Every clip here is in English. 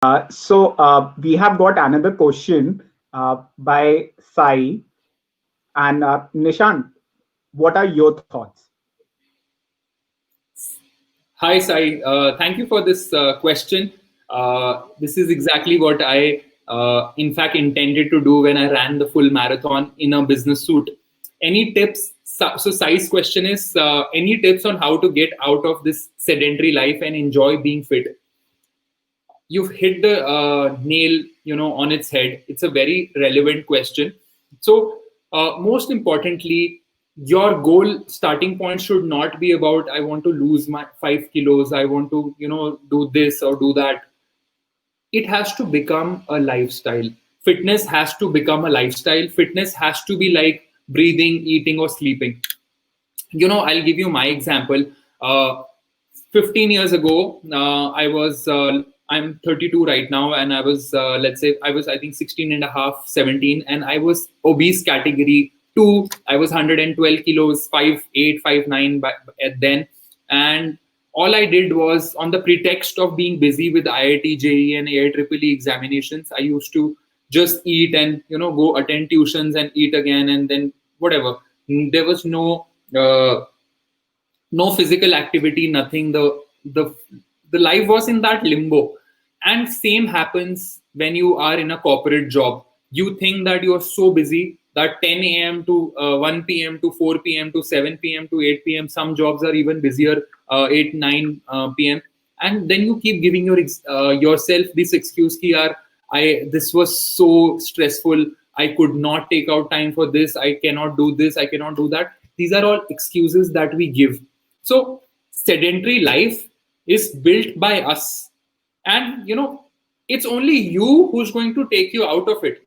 We have got another question by Sai and Nishant. What are your thoughts? Hi, Sai. Thank you for this question. This is exactly what I, in fact, intended to do when I ran the full marathon in a business suit. Any tips? So Sai's question is, any tips on how to get out of this sedentary life and enjoy being fit? You've hit the nail, on its head. It's a very relevant question. So, most importantly, your goal starting point should not be about I want to lose my 5 kilos, I want to, do this or do that. It has to become a lifestyle. Fitness has to become a lifestyle. Fitness has to be like breathing, eating, or sleeping. I'll give you my example. 15 years ago, I'm 32 right now, and I was, I think 16 and a half, 17, and I was obese category 2. I was 112 kilos, 5'8", 5'9" then. And all I did was, on the pretext of being busy with IIT, JEE, and AIEEE examinations, I used to just eat and, go attend tuitions and eat again, and then whatever. There was uh, no physical activity, nothing. The life was in that limbo. And same happens when you are in a corporate job. You think that you are so busy that 10 a.m. to 1 p.m. to 4 p.m. to 7 p.m. to 8 p.m. Some jobs are even busier, 8 9 p.m. And then you keep giving yourself this excuse ki yaar, this was so stressful, I could not take out time for this, I cannot do this, I cannot do that. These are all excuses that we give. So sedentary life is built by us, and it's only you who's going to take you out of it.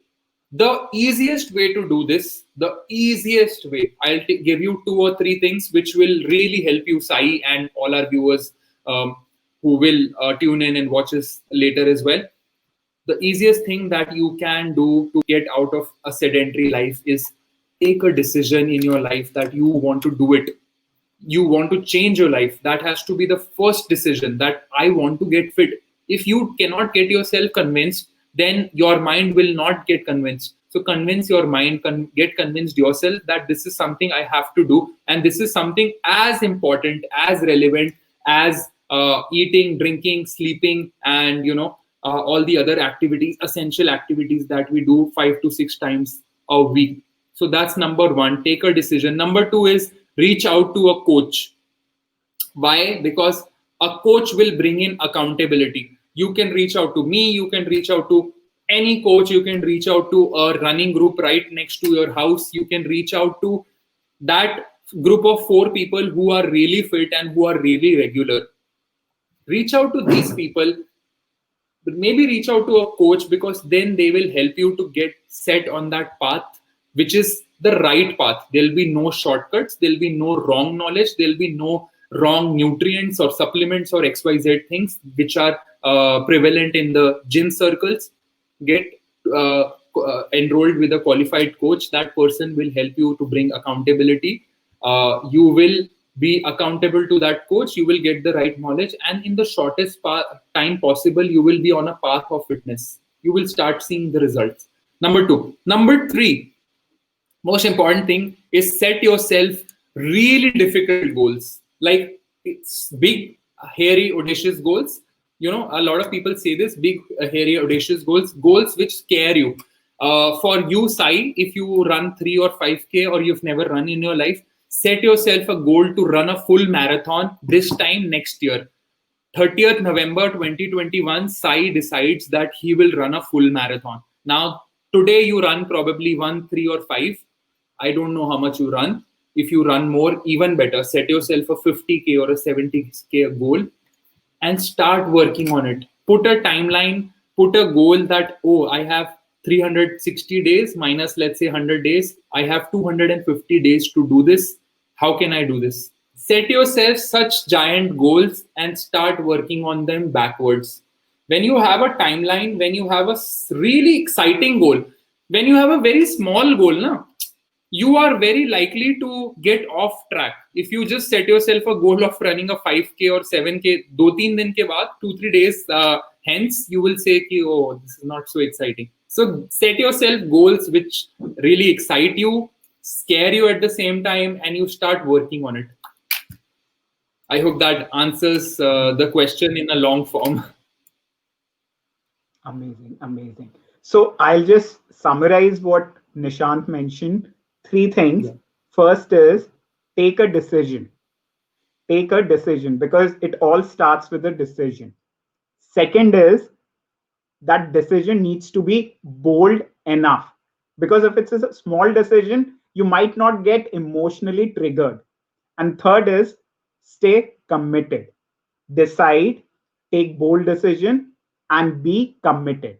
The easiest way to do this, the easiest way, I'll give you 2 or 3 things which will really help you, Sai, and all our viewers who will tune in and watch us later as well. The easiest thing that you can do to get out of a sedentary life is take a decision in your life that you want to do it. You want to change your life. That has to be the first decision, that I want to get fit. If you cannot get yourself convinced, then your mind will not get convinced. So convince your mind, get convinced yourself that this is something I have to do, and this is something as important, as relevant as eating, drinking, sleeping, and all the other activities, essential activities that we do 5 to 6 times a week. So that's number 1. Take a decision. Number 2 is reach out to a coach. Why? Because a coach will bring in accountability. You can reach out to me, you can reach out to any coach, you can reach out to a running group right next to your house, you can reach out to that group of 4 people who are really fit and who are really regular. Reach out to these people, but maybe reach out to a coach, because then they will help you to get set on that path, which is the right path. There'll be no shortcuts, there'll be no wrong knowledge, there'll be no wrong nutrients or supplements or XYZ things which are prevalent in the gym circles. Get enrolled with a qualified coach. That person will help you to bring accountability. You will be accountable to that coach, you will get the right knowledge, and in the shortest time possible, you will be on a path of fitness. You will start seeing the results. Number 2. Number 3, most important thing is set yourself really difficult goals. Like, it's big, hairy, audacious goals. A lot of people say this: big, hairy, audacious goals which scare you. For you, Sai, if you run 3 or 5K, or you've never run in your life, set yourself a goal to run a full marathon this time next year. 30th November 2021, Sai decides that he will run a full marathon. Now, today you run probably 1, 3, or 5. I don't know how much you run. If you run more, even better. Set yourself a 50K or a 70K goal and start working on it. Put a timeline, put a goal that, I have 360 days minus, let's say, 100 days. I have 250 days to do this. How can I do this? Set yourself such giant goals and start working on them backwards. When you have a timeline, when you have a really exciting goal, when you have a very small goal, you are very likely to get off track. If you just set yourself a goal of running a 5K or 7K, 2-3 दिन के बाद, 2-3 days Hence, you will say, ki, oh, this is not so exciting. So set yourself goals which really excite you, scare you at the same time, and you start working on it. I hope that answers the question in a long form. Amazing, amazing. So I'll just summarize what Nishant mentioned. Three things. Yeah. First is take a decision. Take a decision because it all starts with a decision. Second is that decision needs to be bold enough because if it's a small decision, you might not get emotionally triggered. And third is stay committed. Decide, take bold decision, and be committed.